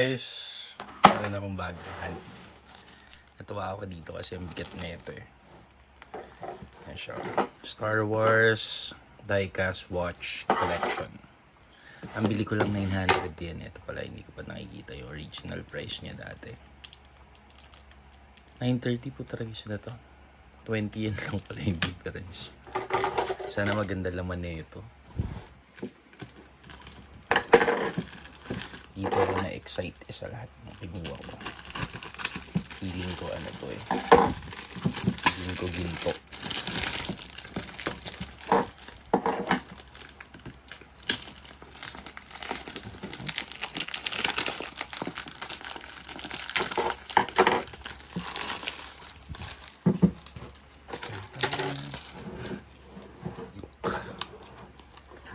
guys! Meron akong baguhan. Natuwa ako dito kasi ang bigat na ito eh. Ayan siya. Star Wars Diecast Watch Collection. Ang bili ko lang 900 yan. Ito pala, hindi ko pa nakikita yung original price niya dati. 930 po talaga sila to. 20 yan lang pala yung difference. Sana maganda laman na ito. Dito ako na-excite sa lahat ng kinuha ko. Feeling ko ano to eh. Feeling ko ginto.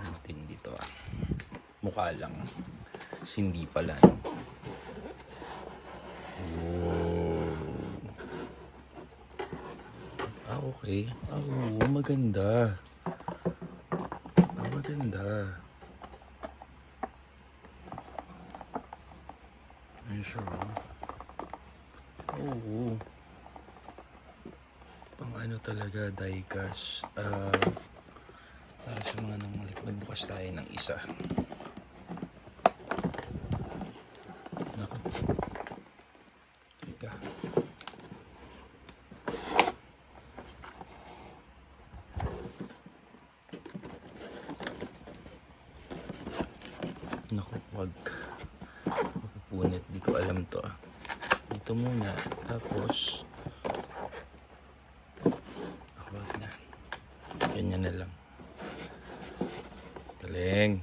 Matindi to ah. Mukha lang. Hindi pala. Oh. Okay. Maganda. Maganda. Ayun siya. Oo. Pang ano talaga, diecast. Para sa mga nangalik. Nagbukas tayo ng isa. Naku, wag magpupunit. Di ko alam to ah. Dito muna. Tapos naku, wag na. Ganyan na lang. Galing.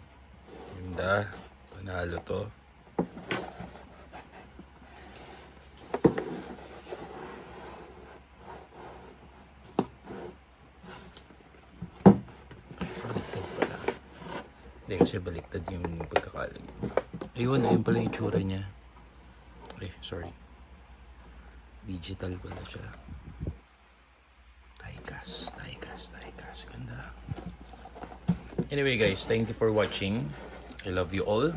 Ganda. Panalo to. Hindi kasi baliktad yung pagkakalag. Ayun pala yung tsura niya. Okay, sorry. Digital pala siya. Diecast. Ganda. Anyway guys, thank you for watching. I love you all.